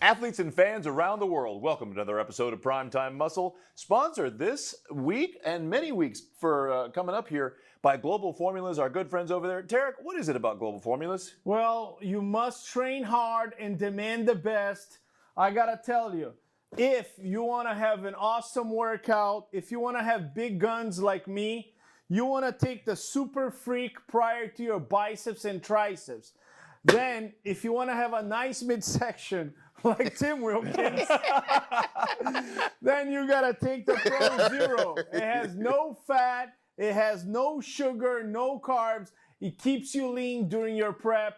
Athletes and fans around the world, welcome to another episode of Primetime Muscle, sponsored this week and many weeks for coming up here by Global Formulas, our good friends over there. Tarek, what is it about Global Formulas? Well, you must train hard and demand the best. I gotta tell you, if you want to have an awesome workout, if you want to have big guns like me, you want to take the super freak prior to your biceps and triceps. Then, if you want to have a nice midsection like Tim Wilkins, then you gotta take the Pro Zero. It has no fat, it has no sugar, no carbs. It keeps you lean during your prep.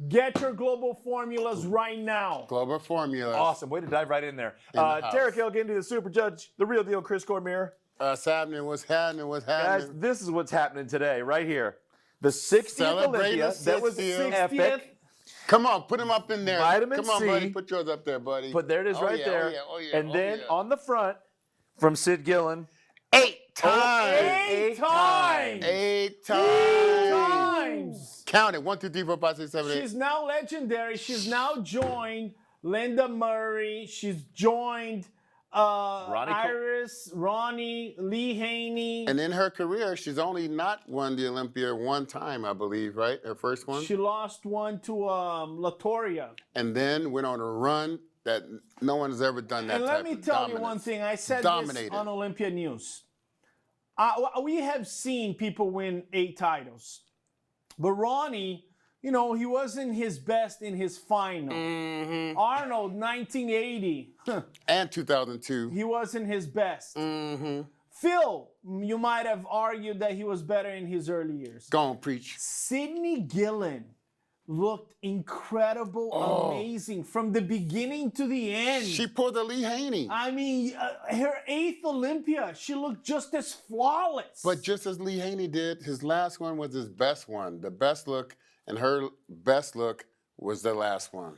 Get your Global Formulas right now. Global Formulas. Awesome. Way to dive right in there. Tarek Elgindi, the Super Judge, the real deal, Chris Cormier. What's happening? What's happening? What's happening? Guys, this is what's happening today, right here. The 60th Olympia. That was 60th. epic. Come on, put them up in there. Vitamin Come on, C. buddy. Put yours up there, buddy. But there it is right there. Oh, yeah. And then on the front, from Sid Gillan. 8 times. Eight times. 8 times. 8 times. Count it. 1, 2, 3, 4, 5, 6, 7, 8. She's now legendary. She's now joined Linda Murray. She's joined Iris, Ronnie, Lee Haney. And in her career, she's only not won the Olympia one time, I believe, right? Her first one. She lost one to Latoria. And then went on a run that no one has ever done that And type let me of tell dominance. you one thing. I said Dominated. this on Olympia News. We have seen people win 8 titles. But Ronnie, you know, he wasn't his best in his final. Mm-hmm. Arnold, 1980. And 2002. He wasn't his best. Mm-hmm. Phil, you might have argued that he was better in his early years. Go on, preach. Sydney Gillan looked incredible, amazing from the beginning to the end. She pulled a Lee Haney. I mean, her 8th Olympia, she looked just as flawless. But just as Lee Haney did, his last one was his best one. The best look, and her best look was the last one.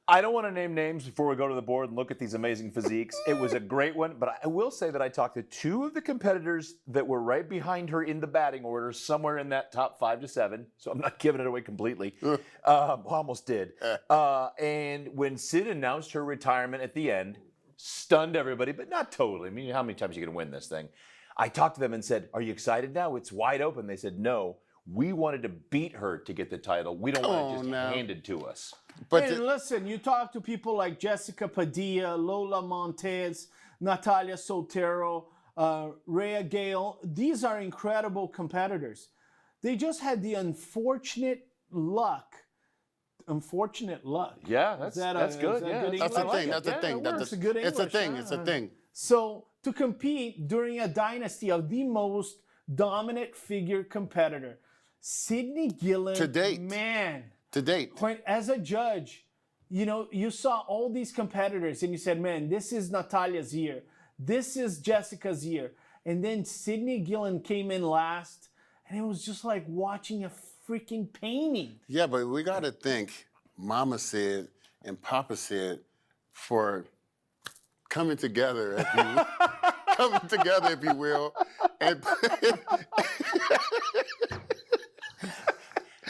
I don't want to name names before we go to the board and look at these amazing physiques. It was a great one, but I will say that I talked to 2 of the competitors that were right behind her in the batting order, somewhere in that top 5 to 7. So I'm not giving it away completely. Almost did. And when Sid announced her retirement at the end, stunned everybody, but not totally. I mean, how many times are you going to win this thing? I talked to them and said, "Are you excited now? It's wide open." They said, "No. We wanted to beat her to get the title. We don't want it just handed to us." But and listen, you talk to people like Jessica Padilla, Lola Montez, Natalia Sotero, Rhea Gale. These are incredible competitors. They just had the unfortunate luck. Unfortunate luck. Yeah, that's good. That's a thing. That's a thing. It's a good English. It's a thing. It's a thing. So to compete during a dynasty of the most dominant figure competitor, Sydney Gillan, To date. man. To date. When, as a judge, you know, you saw all these competitors and you said, man, this is Natalia's year. This is Jessica's year. And then Sydney Gillan came in last, and it was just like watching a freaking painting. Yeah, but we got to think, Mama said and Papa said, for coming together, if you will, and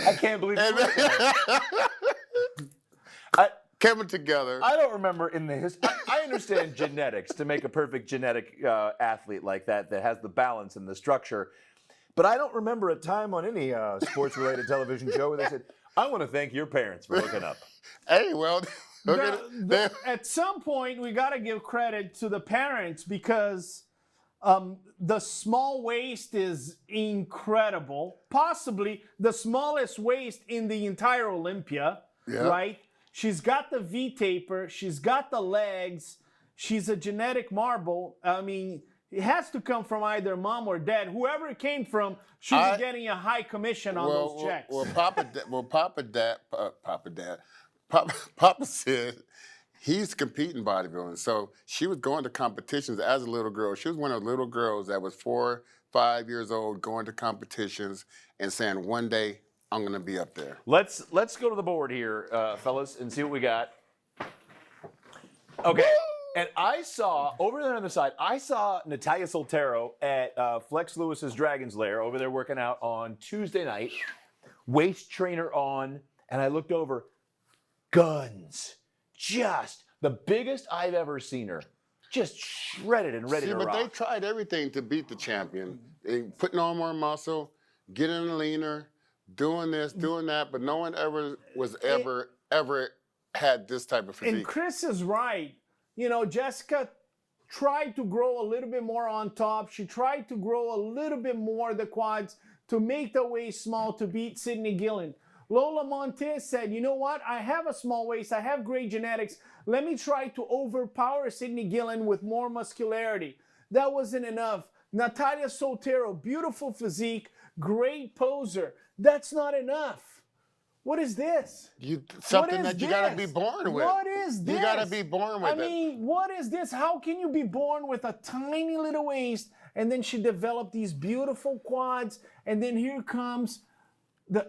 I can't believe it. coming together. I don't remember in the history. I understand genetics to make a perfect genetic athlete like that has the balance and the structure. But I don't remember a time on any sports-related television show where they said, "I want to thank your parents for hooking up." Hey, well, At some point, we got to give credit to the parents because the small waist is incredible. Possibly the smallest waist in the entire Olympia, right? She's got the V-taper. She's got the legs. She's a genetic marble. I mean, it has to come from either mom or dad. Whoever it came from should be getting a high commission on those checks. Papa said he's competing bodybuilding. So she was going to competitions as a little girl. She was one of the little girls that was 4, 5 years old, going to competitions and saying, one day I'm going to be up there. Let's go to the board here, fellas, and see what we got. Okay. And I saw, over there on the side, I saw Natalia Soltero at Flex Lewis's Dragon's Lair over there working out on Tuesday night. Waist trainer on, and I looked over, guns. just the biggest I've ever seen her. Just shredded and ready to but rock. they tried everything to beat the champion. They putting on more muscle, getting leaner, doing this, doing that, but no one ever had this type of physique. And Chris is right. You know, Jessica tried to grow a little bit more on top. She tried to grow a little bit more the quads to make the waist small to beat Sydney Gillan. Lola Montez said, you know what? I have a small waist. I have great genetics. Let me try to overpower Sydney Gillan with more muscularity. That wasn't enough. Natalia Soltero, beautiful physique, great poser. That's not enough. What is this? Something that you got to be born with. What is this? You got to be born with it. I mean, what is this? How can you be born with a tiny little waist and then she developed these beautiful quads and then here comes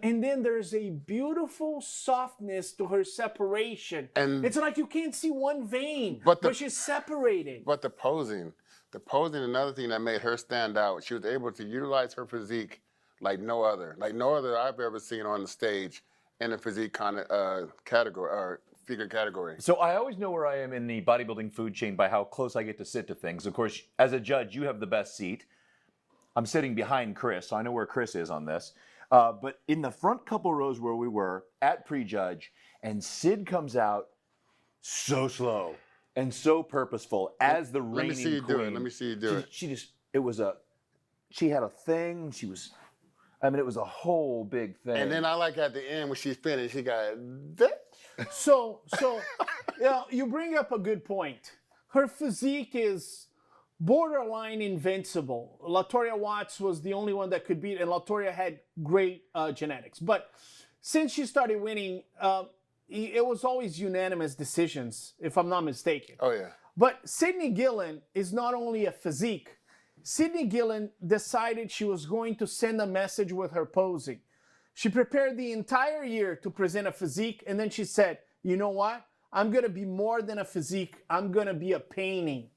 and then there's a beautiful softness to her separation. And it's like you can't see one vein, but she's separated. But the posing, another thing that made her stand out. She was able to utilize her physique like no other I've ever seen on the stage in a physique kind of category or figure category. So I always know where I am in the bodybuilding food chain by how close I get to sit to things. Of course, as a judge, you have the best seat. I'm sitting behind Chris, so I know where Chris is on this. But in the front couple rows where we were at prejudge, and Sid comes out so slow and so purposeful as the reigning queen. Let me see you do it. She had a thing. It was a whole big thing. And then I like at the end when she's finished, she got So yeah, you bring up a good point. Her physique is borderline invincible. LaToya Watts was the only one that could beat, and LaToya had great genetics. But since she started winning, it was always unanimous decisions, if I'm not mistaken. Oh, yeah. But Sydney Gillan is not only a physique. Sydney Gillan decided she was going to send a message with her posing. She prepared the entire year to present a physique, and then she said, you know what? I'm going to be more than a physique. I'm going to be a painting.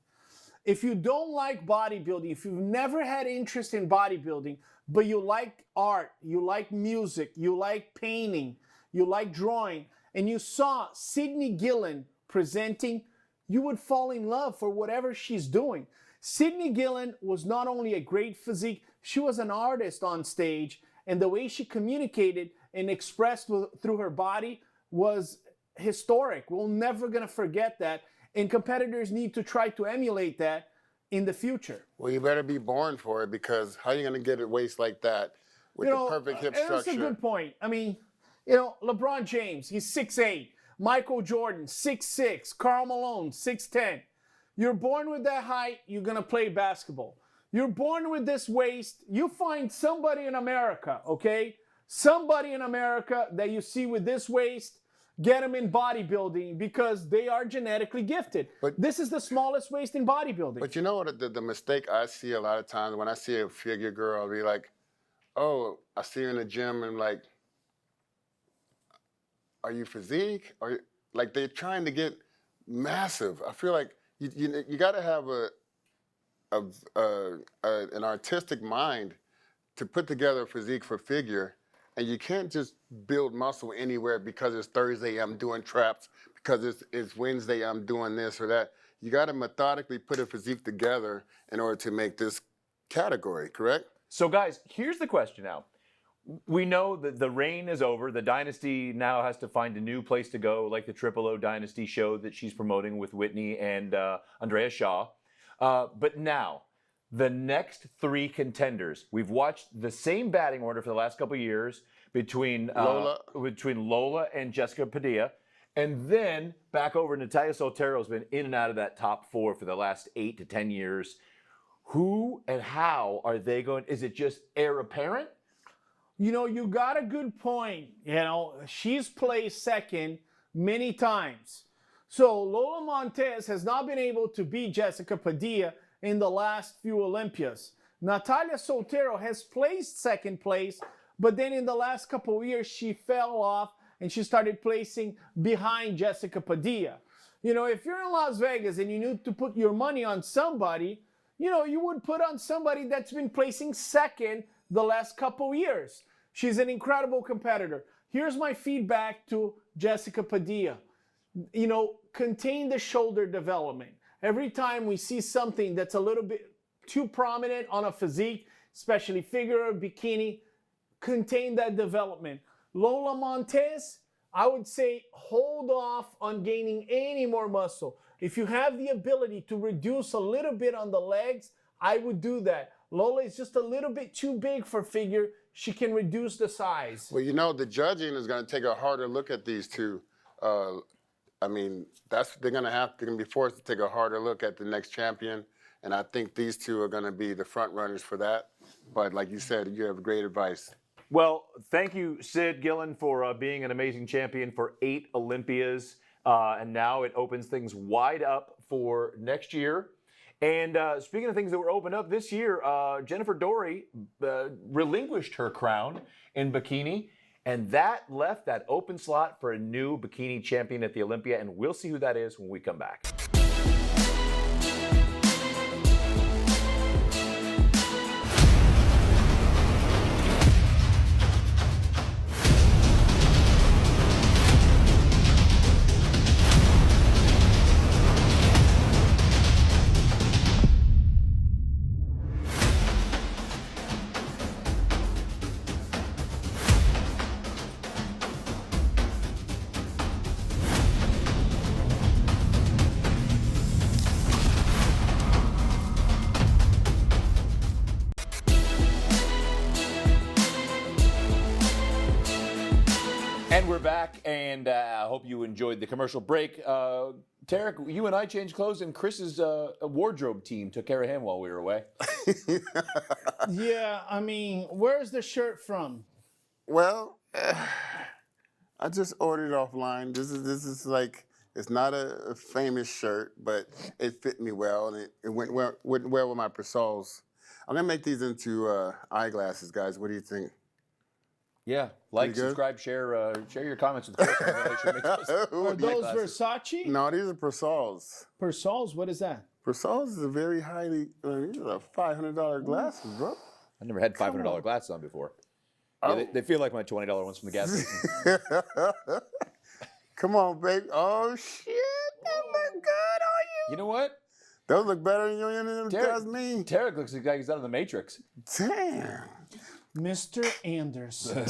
If you don't like bodybuilding, if you've never had interest in bodybuilding, but you like art, you like music, you like painting, you like drawing, and you saw Sydney Gillan presenting, you would fall in love for whatever she's doing. Sydney Gillan was not only a great physique, she was an artist on stage, and the way she communicated and expressed through her body was historic. We're never going to forget that, and competitors need to try to emulate that in the future. Well, you better be born for it, because how are you going to get a waist like that with the perfect hip structure? That's a good point. I mean, LeBron James, he's 6'8". Michael Jordan, 6'6". Karl Malone, 6'10". You're born with that height, you're going to play basketball. You're born with this waist, you find somebody in America, okay? Somebody in America that you see with this waist, get them in bodybuilding because they are genetically gifted. But this is the smallest waist in bodybuilding. But you know what the mistake I see a lot of times when I see a figure girl, I'll be like, oh, I see her in the gym and like, are you physique? Like they're trying to get massive. I feel like you got to have an artistic mind to put together a physique for figure, and you can't just build muscle anywhere because it's Thursday I'm doing traps, because it's Wednesday I'm doing this or that. You got to methodically put a physique together in order to make this category, correct? So guys, here's the question now. We know that the reign is over. The dynasty now has to find a new place to go, like the Triple O Dynasty show that she's promoting with Whitney and Andrea Shaw. But now, the next three contenders. We've watched the same batting order for the last couple of years between Lola and Jessica Padilla. And then back over, Natalia Soltero's been in and out of that top four for the last 8 to 10 years. Who and how are they going? Is it just heir apparent? You got a good point. She's placed second many times. So Lola Montez has not been able to beat Jessica Padilla in the last few Olympias. Natalia Soltero has placed second place, but then in the last couple of years, she fell off and she started placing behind Jessica Padilla. If you're in Las Vegas and you need to put your money on somebody, you would put on somebody that's been placing second the last couple of years. She's an incredible competitor. Here's my feedback to Jessica Padilla. contain the shoulder development. Every time we see something that's a little bit too prominent on a physique, especially figure or bikini, contain that development. Lola Montez, I would say hold off on gaining any more muscle. If you have the ability to reduce a little bit on the legs, I would do that. Lola is just a little bit too big for figure. She can reduce the size. Well, the judging is going to take a harder look at these two. They're going to be forced to take a harder look at the next champion, and I think these two are going to be the front runners for that. But like you said, you have great advice. Well, thank you, Sid Gillan, for being an amazing champion for 8 Olympias. And now it opens things wide up for next year. And speaking of things that were opened up this year, Jennifer Dory relinquished her crown in bikini. And that left that open slot for a new bikini champion at the Olympia. And we'll see who that is when we come back. And we're back, and I hope you enjoyed the commercial break. Tarek, you and I changed clothes, and Chris's wardrobe team took care of him while we were away. Yeah, where's the shirt from? Well, I just ordered it offline. This is like, it's not a famous shirt, but it fit me well, and it went well with my Persols. I'm gonna make these into eyeglasses, guys. What do you think? Yeah, like, subscribe, share your comments with Chris. Are those Versace? No, these are Persols. Persols? What is that? Persols is a very these are $500 glasses, bro. I never had $500 glasses on before. Yeah, they feel like my $20 ones from the gas station. Come on, baby. Oh, shit. That look good on you. You know what? Those look better than you guys me. Tarek looks like he's out of the Matrix. Damn. Mr. Anderson.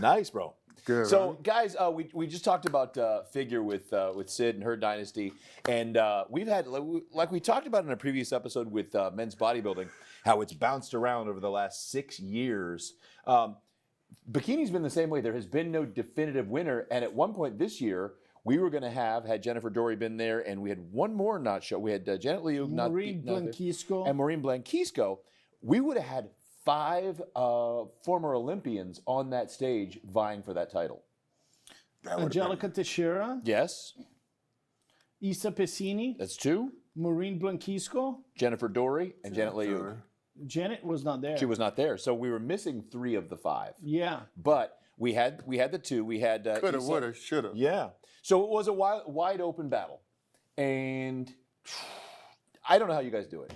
Nice, bro. Good. So, guys, we just talked about figure with Sid and her dynasty, and we've had, like we talked about in a previous episode with men's bodybuilding, how it's bounced around over the last 6 years. Bikini's been the same way. There has been no definitive winner, and at one point this year, we were going to had Jennifer Dory been there, and we had one more not show. We had Janet Liu, Maureen Blanquisco. And Maureen Blanquisco. We would have had 5 former Olympians on that stage vying for that title. Angelica Teixeira. Yes. Isa Pessini. That's 2. Maureen Blanquisco. Jennifer Dory and Janet Liu. Janet was not there. She was not there. So we were missing 3 of the 5. Yeah. But we had the 2. We had coulda, woulda, shoulda. Yeah. So it was a wide open battle. And I don't know how you guys do it.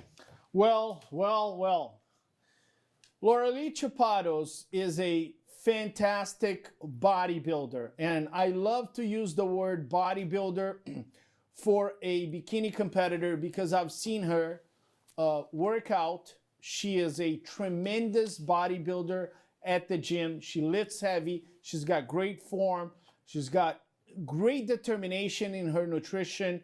Well. Lauralie Chapados is a fantastic bodybuilder. And I love to use the word bodybuilder for a bikini competitor because I've seen her work out. She is a tremendous bodybuilder at the gym. She lifts heavy. She's got great form. She's got great determination in her nutrition.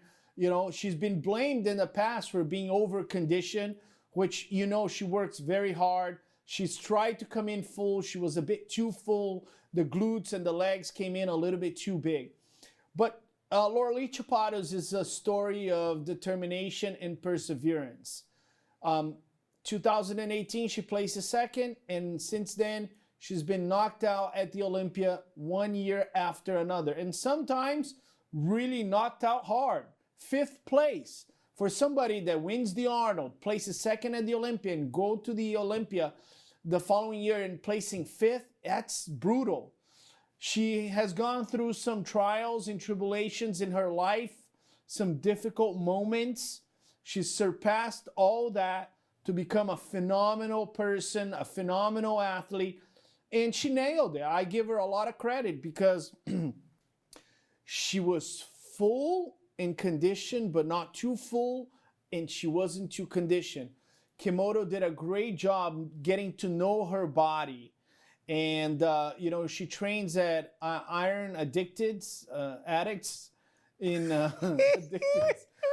She's been blamed in the past for being over-conditioned, which, she works very hard. She's tried to come in full. She was a bit too full. The glutes and the legs came in a little bit too big. But Lauralie Chapados is a story of determination and perseverance. 2018, she placed second, and since then, she's been knocked out at the Olympia 1 year after another, and sometimes really knocked out hard. 5th place. For somebody that wins the Arnold, places second at the Olympia, and go to the Olympia the following year and placing 5th, that's brutal. She has gone through some trials and tribulations in her life, some difficult moments. She's surpassed all that to become a phenomenal person, a phenomenal athlete. And she nailed it. I give her a lot of credit because she was full in condition, but not too full, and she wasn't too conditioned. Kimoto did a great job getting to know her body. And, she trains at Iron Addicts in Iron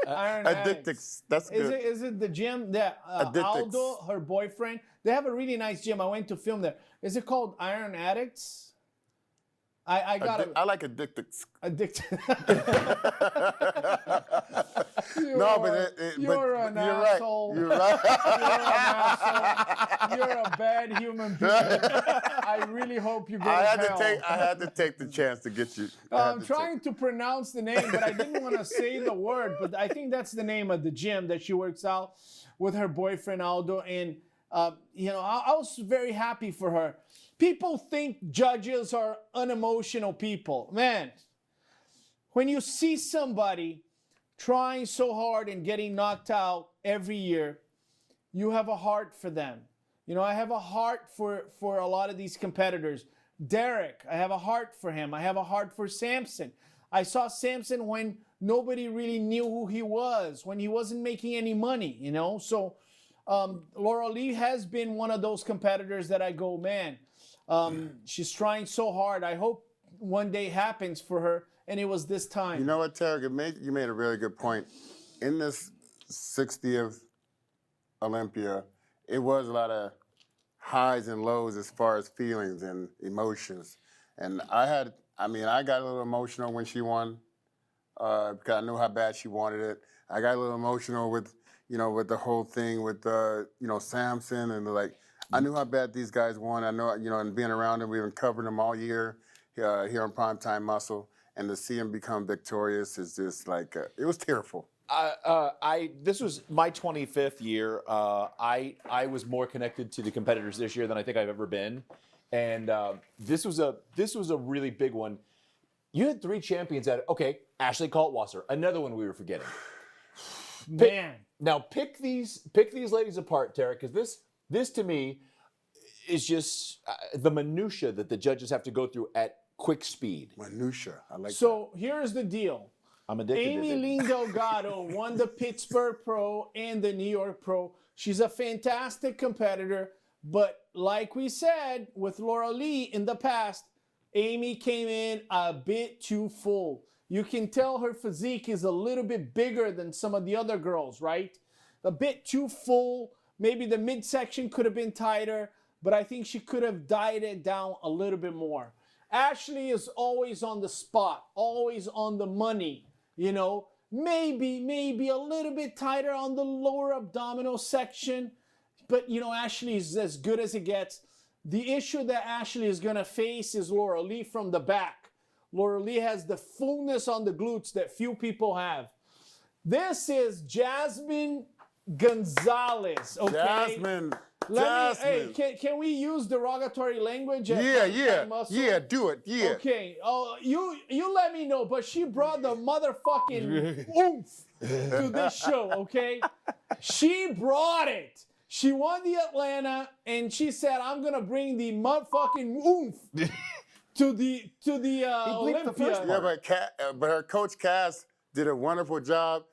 Addicts. Addicts. That's good. Is it the gym that Aldo, her boyfriend, they have a really nice gym. I went to film there. Is it called Iron Addicts? I like Addicts. Addicted. You're an right. asshole. You're right. You're an asshole. You're a bad human being. I really hope you go to hell. I had to take the chance to get you. I'm trying to pronounce the name, but I didn't want to say the word. But I think that's the name of the gym that she works out with her boyfriend Aldo. And I was very happy for her. People think judges are unemotional people. Man, when you see somebody trying so hard and getting knocked out every year, you have a heart for them. I have a heart for a lot of these competitors. Derek, I have a heart for him. I have a heart for Samson. I saw Samson when nobody really knew who he was, when he wasn't making any money, So Lauralie has been one of those competitors that I go, man, she's trying so hard. I hope one day happens for her, and it was this time. You know what, Tarek? You made a really good point. In this 60th Olympia, it was a lot of highs and lows as far as feelings and emotions. And I got a little emotional when she won because I knew how bad she wanted it. I got a little emotional with the whole thing with, Samson and I knew how bad these guys won. I know, and being around them, we've been covering them all year here on Primetime Muscle. And to see them become victorious is just it was tearful. This was my 25th year. I was more connected to the competitors this year than I think I've ever been. And this was a really big one. You had 3 champions Ashley Kaltwasser, another one we were forgetting. Man. Now pick these ladies apart, Tarek, because this to me is just the minutia that the judges have to go through at quick speed. Minutia, I like that. So here's the deal. I'm addicted to Amy it. Lynn Delgado won the Pittsburgh Pro and the New York Pro. She's a fantastic competitor, but like we said with Lauralie in the past, Amy came in a bit too full. You can tell her physique is a little bit bigger than some of the other girls, right? A bit too full. Maybe the midsection could have been tighter, but I think she could have dialed it down a little bit more. Ashley is always on the spot, always on the money, maybe a little bit tighter on the lower abdominal section, but Ashley is as good as it gets. The issue that Ashley is going to face is Lauralie from the back. Lauralie has the fullness on the glutes that few people have. This is Jasmine Gonzalez, okay? Jasmine. Can we use derogatory language? Yeah, do it, yeah. Okay, you let me know, but she brought the motherfucking oomph to this show, okay? She brought it. She won the Atlanta, and she said, I'm going to bring the motherfucking oomph to the Olympia. Yeah, but her coach Cass did a wonderful job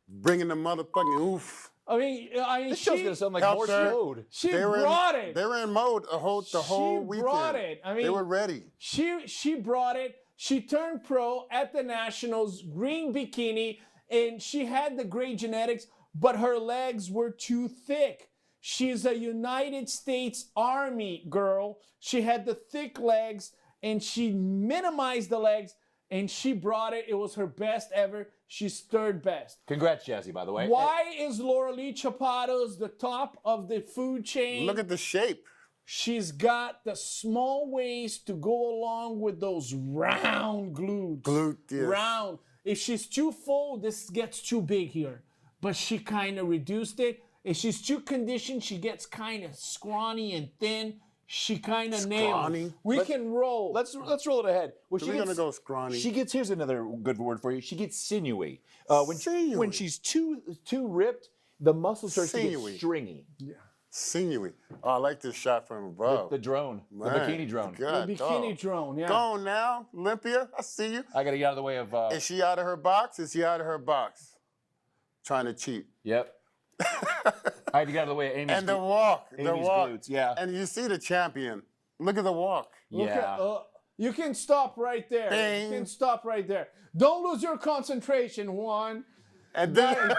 bringing the motherfucking oomph. I mean, this show's gonna sound like Morse code. She brought it. They were in mode the whole weekend. She brought it. I mean, they were ready. She brought it. She turned pro at the Nationals, green bikini, and she had the great genetics, but her legs were too thick. She's a United States Army girl. She had the thick legs, and she minimized the legs, and she brought it. It was her best ever. She's third best. Congrats, Jazzy, by the way. Why is Lauralie Chapados the top of the food chain? Look at the shape. She's got the small waist to go along with those round glutes. Yes. Round. If she's too full, this gets too big here. But she kind of reduced it. If she's too conditioned, she gets kind of scrawny and thin. She kind of nailed it. We can roll. Let's roll it ahead. We're gonna go scrawny. Here's another good word for you. She gets sinewy. When she's too ripped, the muscle starts to get stringy. Yeah. Sinewy. Oh, I like this shot from above. The drone, the Man, bikini drone. good The bikini dog. drone, yeah. Go on now, Olympia. I see you. I got to get out of the way of. Is she out of her box? Is she out of her box? Trying to cheat. Yep. I had to get out of the way of Amy's. And the walk. Amy's the walk. glutes, yeah. And you see the champion. Look at the walk. Look Yeah. at, you can stop right there. Bing. You can stop right there. Don't lose your concentration, Juan. And then,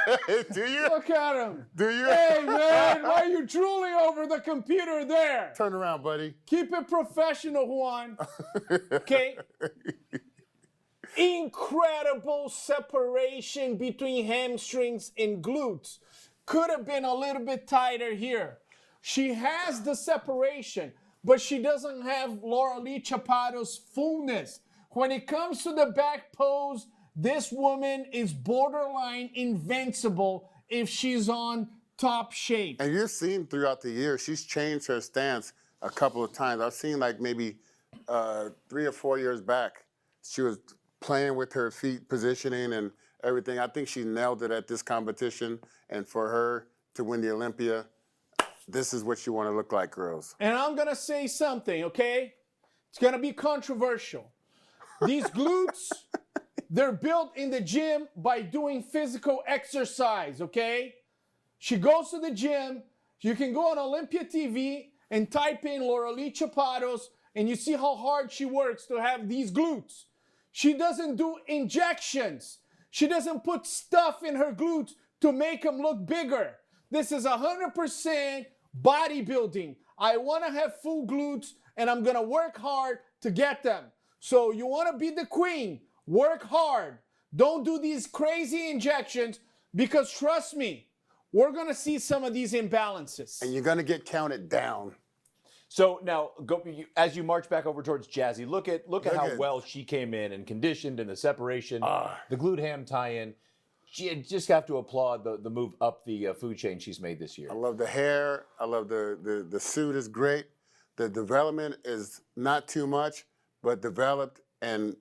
do you? Look at him. Do you? Hey, man, why are you drooling over the computer there? Turn around, buddy. Keep it professional, Juan. Okay? Incredible separation between hamstrings and glutes. Could have been a little bit tighter here. She has the separation, but she doesn't have Lauralie Chapados' fullness. When it comes to the back pose, this woman is borderline invincible if she's on top shape. And you've seen throughout the year, she's changed her stance a couple of times. I've seen like maybe 3 or 4 years back, she was playing with her feet positioning and everything. I think she nailed it at this competition. And for her to win the Olympia, this is what you want to look like, girls. And I'm going to say something, okay? It's going to be controversial. These glutes, they're built in the gym by doing physical exercise, okay? She goes to the gym. You can go on Olympia TV and type in Lauralie Chapados, and you see how hard she works to have these glutes. She doesn't do injections. She doesn't put stuff in her glutes to make them look bigger. This is 100% bodybuilding. I want to have full glutes, and I'm going to work hard to get them. So you want to be the queen, work hard. Don't do these crazy injections because trust me, we're going to see some of these imbalances. And you're going to get counted down. So now, as you march back over towards Jazzy, look at how well she came in and conditioned and the separation, the glute ham tie-in. You just have to applaud the move up the food chain she's made this year. I love the hair. I love the suit is great. The development is not too much, but developed. And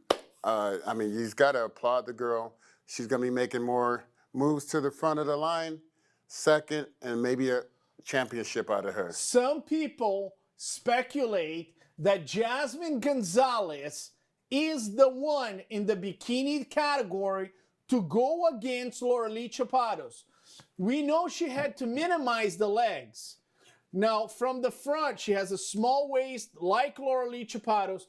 I mean, you've got to applaud the girl. She's going to be making more moves to the front of the line, second, and maybe a championship out of her. Some people speculate that Jasmine Gonzalez is the one in the bikini category to go against Lauralie Chapados. We know she had to minimize the legs. Now, from the front, she has a small waist like Lauralie Chapados.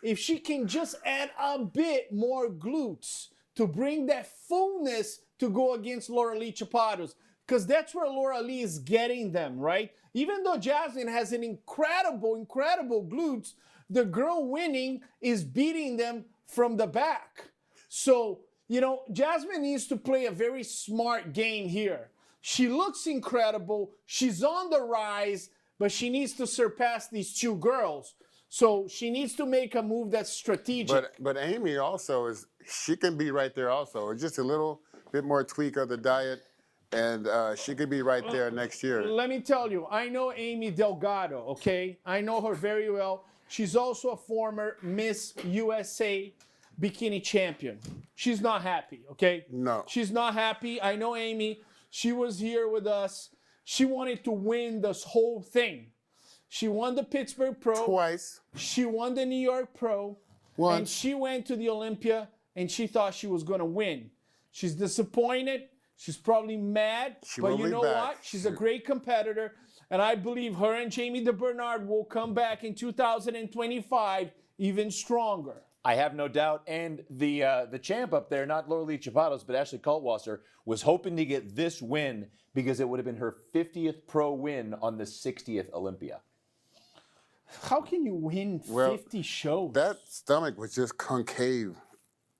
If she can just add a bit more glutes to bring that fullness to go against Lauralie Chapados, because that's where Lauralie is getting them, right? Even though Jasmine has an incredible glutes, the girl winning is beating them from the back. So, you know, Jasmine needs to play a very smart game here. She looks incredible. She's on the rise, but she needs to surpass these two girls. So she needs to make a move that's strategic. But Amy also she can be right there also. It's just a little bit more tweak of the diet, and she could be right there next year. Let me tell you, I know Amy Delgado, okay? I know her very well. She's also a former Miss USA bikini champion. She's not happy, okay? No. She's not happy. I know Amy. She was here with us. She wanted to win this whole thing. She won the Pittsburgh Pro. Twice. She won the New York Pro. Once. And she went to the Olympia, and she thought she was going to win. She's disappointed. She's probably mad. But you know what? She's a great competitor. And I believe her and Jamie DeBernard will come back in 2025 even stronger. I have no doubt. And the champ up there, not Lauralie Chapados, but Ashley Kaltwasser, was hoping to get this win because it would have been her 50th pro win on the 60th Olympia. How can you win 50 shows? That stomach was just concave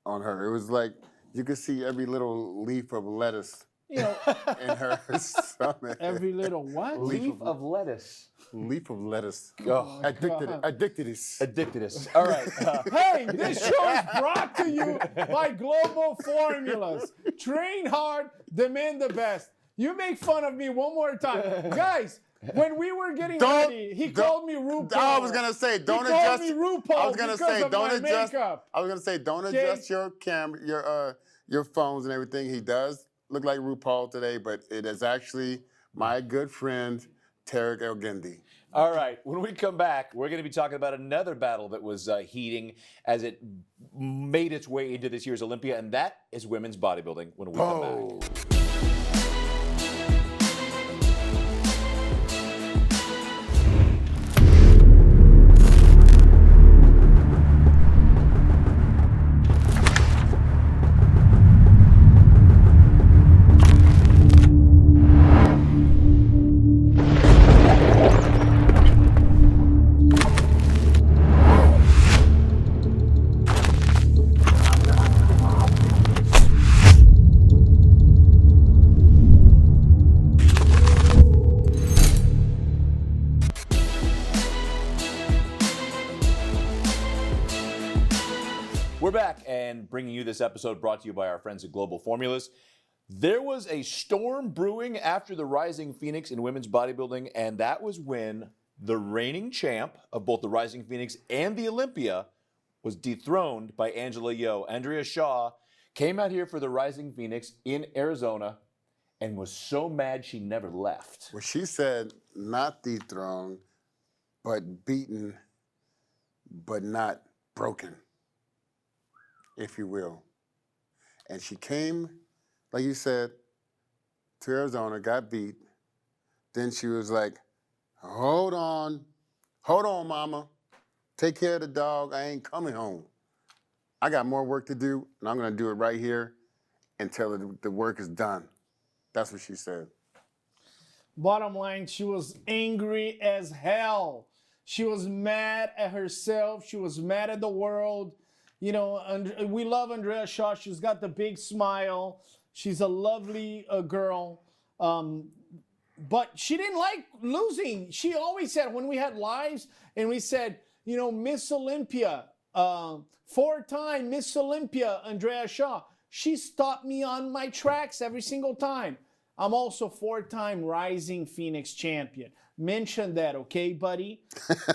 on her. It was like you could see every little leaf of lettuce You know, in her stomach. every little what? Leaf of lettuce. Leaf of lettuce. Oh, Addictedness. All right. Hey, this show is brought to you by Global Formulas. Train hard, demand the best. You make fun of me one more time. Guys, when we were getting ready, he called me RuPaul. I was gonna say, don't he adjust. Called me RuPaul I was gonna because say, of don't my adjust. makeup. I was gonna say, don't Okay. adjust your camera, your phones and everything. He does look like RuPaul today, but it is actually my good friend Tarek Elgendi. All right, when we come back, we're going to be talking about another battle that was heating as it made its way into this year's Olympia, and that is women's bodybuilding when we come back. We're back and bringing you this episode brought to you by our friends at Global Formulas. There was a storm brewing after the Rising Phoenix in women's bodybuilding, and that was when the reigning champ of both the Rising Phoenix and the Olympia was dethroned by Angela Yo. Andrea Shaw came out here for the Rising Phoenix in Arizona and was so mad she never left. Well, she said not dethroned, but beaten, but not broken, if you will. And she came, like you said, to Arizona, got beat. Then she was like, hold on, mama. Take care of the dog. I ain't coming home. I got more work to do, and I'm going to do it right here until the work is done. That's what she said. Bottom line, she was angry as hell. She was mad at herself. She was mad at the world. You know, we love Andrea Shaw. She's got the big smile. She's a lovely girl. But she didn't like losing. She always said, when we had lives and we said, you know, Miss Olympia, 4-time Miss Olympia, Andrea Shaw, she stopped me on my tracks every single time. I'm also 4-time Rising Phoenix champion. Mention that, okay, buddy?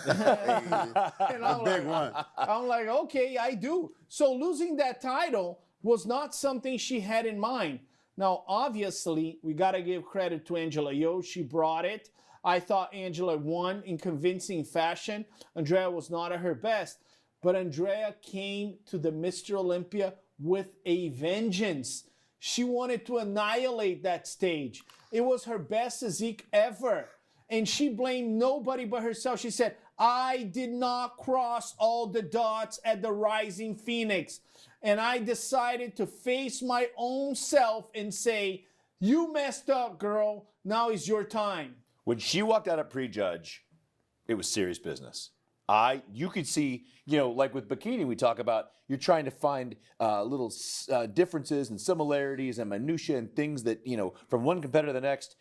And I'm Big one. I'm like, okay, I do. So losing that title was not something she had in mind. Now, obviously, we got to give credit to Angela Yo. She brought it. I thought Angela won in convincing fashion. Andrea was not at her best. But Andrea came to the Mr. Olympia with a vengeance. She wanted to annihilate that stage. It was her best physique ever. And she blamed nobody but herself. She said, I did not cross all the dots at the Rising Phoenix. And I decided to face my own self and say, you messed up, girl. Now is your time. When she walked out at prejudge, it was serious business. You could see, you know, like with Bikini, we talk about you're trying to find little differences and similarities and minutiae and things that, you know, from one competitor to the next.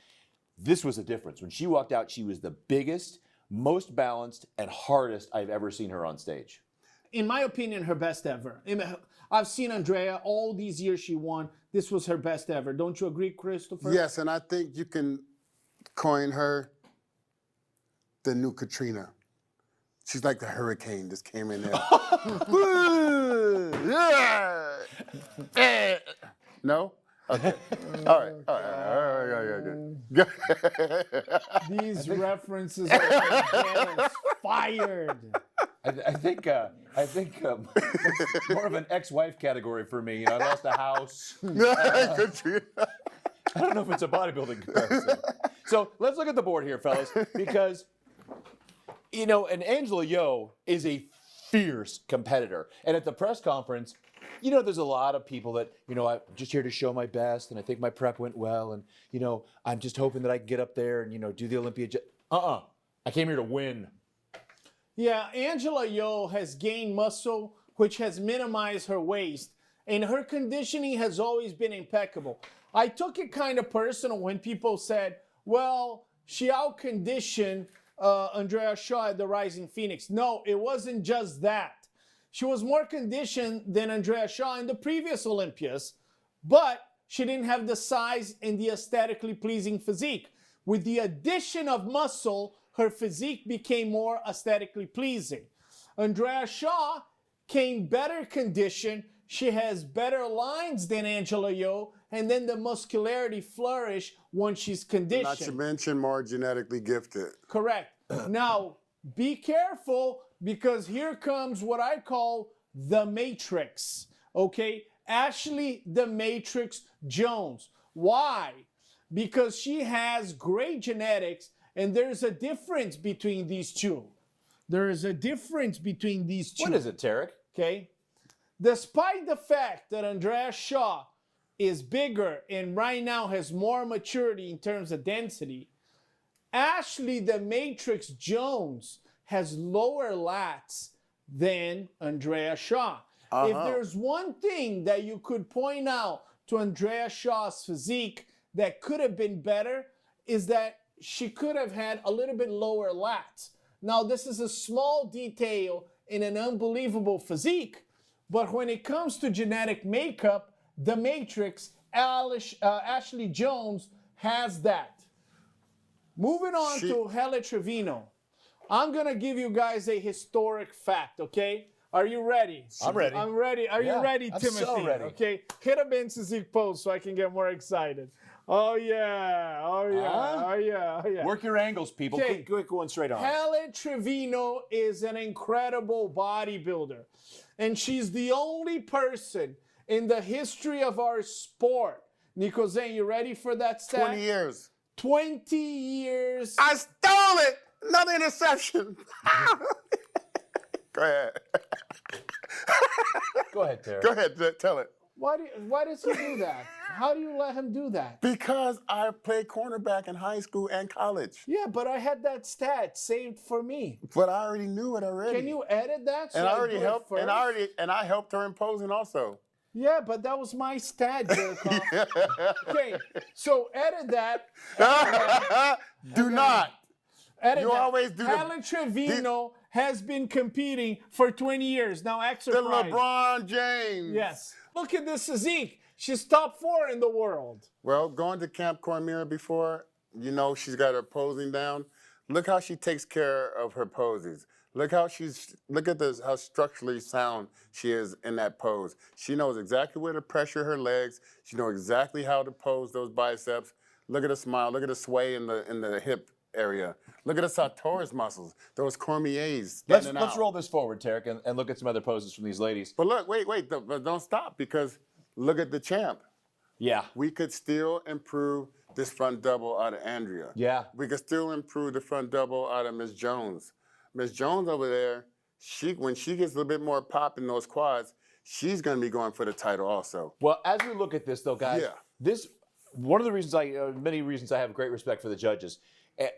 This was a difference. When she walked out, she was the biggest, most balanced, and hardest I've ever seen her on stage. In my opinion, her best ever. I've seen Andrea all these years she won. This was her best ever. Don't you agree, Christopher? Yes, and I think you can coin her the new Katrina. She's like the hurricane just came in there. No? Okay. All right. These references are getting us fired. I think more of an ex-wife category for me. You know, I lost a house. Katrina. I don't know if it's a bodybuilding comparison. So let's look at the board here, fellas, because, you know, and Angela Yo is a fierce competitor. And at the press conference, you know, there's a lot of people that, you know, I'm just here to show my best, and I think my prep went well, and, you know, I'm just hoping that I can get up there and, you know, do the Olympia. I came here to win. Yeah, Angela Yo has gained muscle, which has minimized her waist, and her conditioning has always been impeccable. I took it kind of personal when people said, well, she out-conditioned Andrea Shaw at the Rising Phoenix. No, it wasn't just that. She was more conditioned than Andrea Shaw in the previous Olympias, but she didn't have the size and the aesthetically pleasing physique. With the addition of muscle, her physique became more aesthetically pleasing. Andrea Shaw came better conditioned. She has better lines than Angela Yo, and then the muscularity flourish once she's conditioned. Not to mention more genetically gifted. Correct. Now, be careful because here comes what I call the Matrix. Okay? Ashley the Matrix Jones. Why? Because she has great genetics, and there's a difference between these two. There is a difference between these two. What is it, Tarek? Okay? Despite the fact that Andrea Shaw is bigger and right now has more maturity in terms of density, Ashley the Matrix Jones has lower lats than Andrea Shaw. If there's one thing that you could point out to Andrea Shaw's physique that could have been better is that she could have had a little bit lower lats. Now, this is a small detail in an unbelievable physique, but when it comes to genetic makeup, the Matrix, Ashley Jones has that. Moving on to Hele Trevino. I'm going to give you guys a historic fact, okay? Are you ready? I'm ready. I'm ready. Are you ready, I'm Timothy? so ready. Okay, hit a bench physique pose so I can get more excited. Oh, yeah. Oh, yeah. Oh, yeah. Oh, yeah. Work your angles, people. Okay. Quick one straight on. Hele Trevino is an incredible bodybuilder. And she's the only person in the history of our sport. Nico Zane, you ready for that stat? 20 years. 20 years. I stole it. Another interception. Go ahead. Go ahead, Tarek. Go ahead. Tell it. Why does he do that? How do you let him do that? Because I played cornerback in high school and college. Yeah, but I had that stat saved for me. But I already knew it already. Can you edit that? So And I already do it helped. first? And I helped her in posing also. Yeah, but that was my stat, jerk off. Okay, so edit that. Do not. Edit You that. always do the- Hele Trevino has been competing for 20 years. Now act The surprised. LeBron James. Yes. Look at this physique. She's top 4 in the world. Well, going to Camp Cormier before, you know she's got her posing down. Look how she takes care of her poses. Look at this, how structurally sound she is in that pose. She knows exactly where to pressure her legs. She knows exactly how to pose those biceps. Look at the smile. Look at the sway in the hip area. Look at the sartorius muscles. Those Cormiers. Let's roll this forward, Tarek, and look at some other poses from these ladies. But look, wait, don't stop because look at the champ. Yeah. We could still improve this front double out of Andrea. Yeah. We could still improve the front double out of Miss Jones. Miss Jones over there, when she gets a little bit more pop in those quads, she's going to be going for the title also. Well, as we look at this, though, guys, Yeah. one of the reasons many reasons I have great respect for the judges.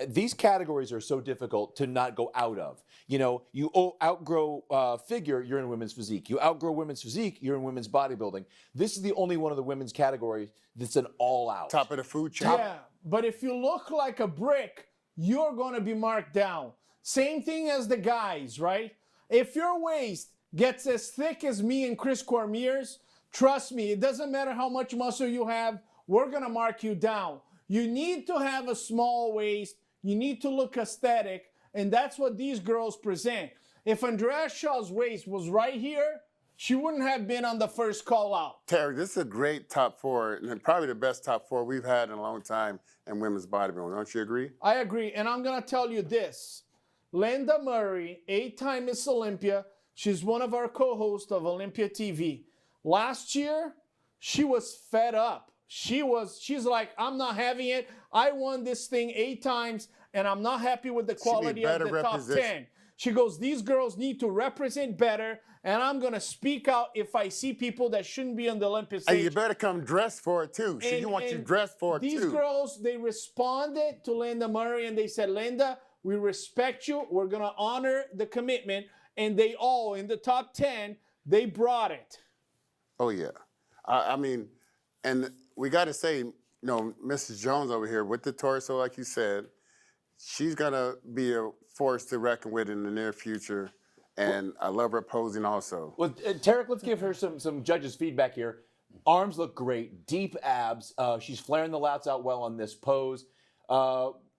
These categories are so difficult to not go out of. You know, you outgrow figure, you're in women's physique. You outgrow women's physique, you're in women's bodybuilding. This is the only one of the women's categories that's an all-out. Top of the food chain. Yeah, but if you look like a brick, you're going to be marked down. Same thing as the guys, right? If your waist gets as thick as me and Chris Cormier's, trust me, it doesn't matter how much muscle you have, we're going to mark you down. You need to have a small waist. You need to look aesthetic. And that's what these girls present. If Andrea Shaw's waist was right here, she wouldn't have been on the first call out. Terry, this is a great top 4, and probably the best top 4 we've had in a long time in women's bodybuilding. Don't you agree? I agree. And I'm going to tell you this. Linda Murray, 8-time Miss Olympia. She's one of our co-hosts of Olympia TV. Last year, she was fed up. She's like, I'm not having it. I won this thing 8 times, and I'm not happy with the quality of the top 10. She goes, these girls need to represent better, and I'm going to speak out if I see people that shouldn't be on the Olympic stage. And you better come dressed for it, too. She wants you dressed for it, too. These girls, they responded to Linda Murray, and they said, Linda, we respect you. We're going to honor the commitment. And they all, in the top 10, they brought it. Oh, yeah. I mean, and we got to say, you know, Mrs. Jones over here with the torso, like you said, she's going to be a force to reckon with in the near future. And I love her posing also. Well, Tarek, let's give her some judges' feedback here. Arms look great, deep abs. She's flaring the lats out well on this pose.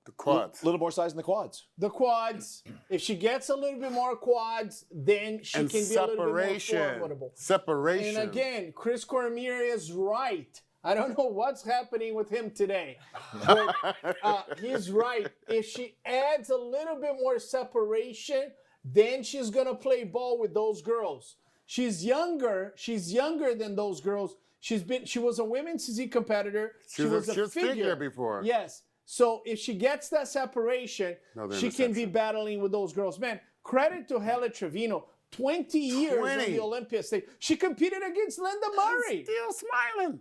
The quads. A little more size in the quads. The quads. If she gets a little bit more quads, then she can be a little bit more formidable. Separation. And again, Chris Cormier is right. I don't know what's happening with him today. But he's right. If she adds a little bit more separation, then she's going to play ball with those girls. She's younger. She's younger than those girls. She was a women's physique competitor. She was a figure before. Yes. So if she gets that separation, she can be battling with those girls. Man, credit to Helle Trevino. 20 years on the Olympia stage. She competed against Linda Murray. Still smiling.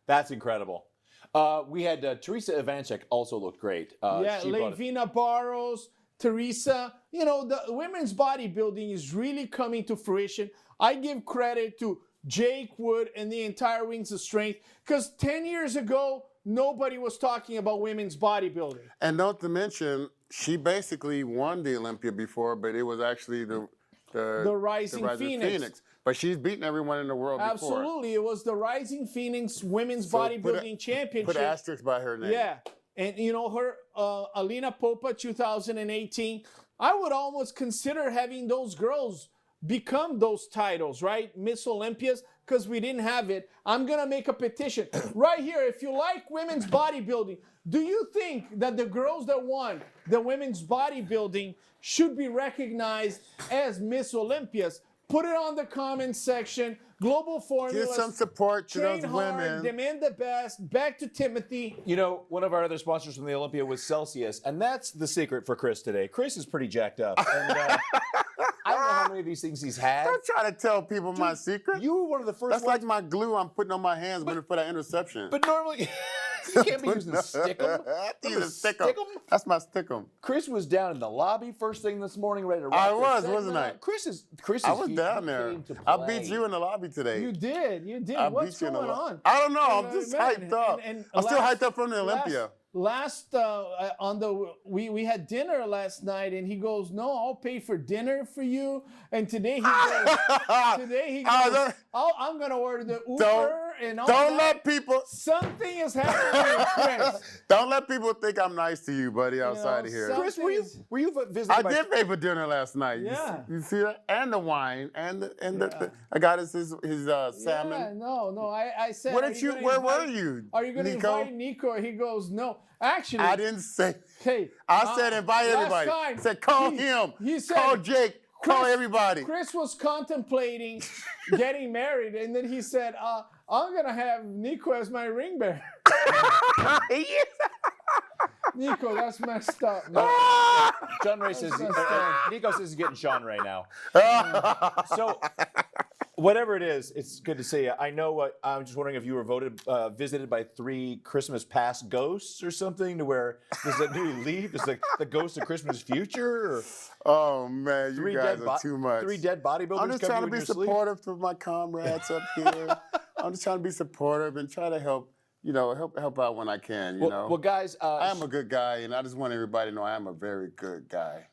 That's incredible. We had Teresa Ivanchek also looked great. Levina Barros, Teresa. You know, the women's bodybuilding is really coming to fruition. I give credit to Jake Wood and the entire Wings of Strength because 10 years ago, nobody was talking about women's bodybuilding. And not to mention, she basically won the Olympia before, but it was actually the Rising Phoenix. But she's beaten everyone in the world before. Absolutely. It was the Rising Phoenix Women's Bodybuilding Championship. Put asterisks by her name. Yeah. And, you know, her, Alina Popa, 2018, I would almost consider having those girls become those titles, right? Miss Olympias, because we didn't have it. I'm going to make a petition right here. If you like women's bodybuilding, do you think that the girls that won the women's bodybuilding should be recognized as Miss Olympias? Put it on the comments section. Global Formulas. Give some support to those hard, women. Demand the best. Back to Timothy. You know, one of our other sponsors from the Olympia was Celsius, and that's the secret for Chris today. Chris is pretty jacked up. And, I don't know how many of these things he's had. Don't try to tell people my secret. You were one of the first That's ones. like my glue I'm putting on my hands for that interception. But normally, you can't be using stickum. Use a stickum. That's my stickum. Chris was down in the lobby first thing this morning, ready to rock I this was, segment wasn't I? out. Chris is. I was down there. I beat you in the lobby today. You did. I What's beat you in going the on? I don't know. I'm And, just man, hyped up. and I'm still hyped up from the Olympia. We had dinner last night, and he goes, "No, I'll pay for dinner for you." And today he goes, I'm gonna order the Uber and all Don't that. let people. Something is happening with Chris. Don't let people think I'm nice to you, buddy, outside of here. Chris, were you visited I by? did pay for dinner last night. Yeah. You see that? And the wine, and the I got his salmon. Yeah, no. I said. Where were you? Are you gonna Nico? invite Nico? He goes, "No." Actually, I didn't say. Hey, I said invite last everybody. time, I said call him. He said, call Jake. Call Chris- everybody. Chris was contemplating getting married, and then he said, "I'm gonna have Nico as my ring bearer." Nico, that's messed up. Man. Sean Ray says Nico says he's getting Sean Ray now. So whatever it is, it's good to see you. I know. I'm just wondering if you were visited by 3 Christmas past ghosts or something, to where there's a new leaf. There's like the ghost of Christmas future. Or Oh man, you guys are too much. 3 dead bodybuilders. I'm just trying to be supportive to my comrades up here. I'm just trying to be supportive and try to help. Help out when I can. Well, guys, I am a good guy, and I just want everybody to know I am a very good guy.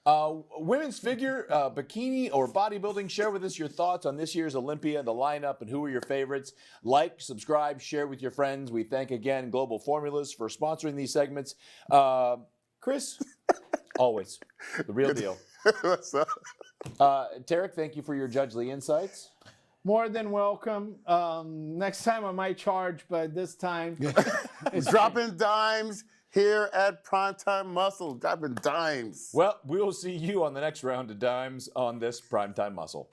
Women's figure, bikini, or bodybuilding, share with us your thoughts on this year's Olympia, the lineup, and who are your favorites. Like, subscribe, share with your friends. We thank again Global Formulas for sponsoring these segments. Chris, always the real deal. What's up? Tarek, thank you for your Judge Lee insights. More than welcome. Next time I might charge, but this time it's dropping dimes here at Primetime Muscle. Dropping dimes. Well, we will see you on the next round of dimes on this Primetime Muscle.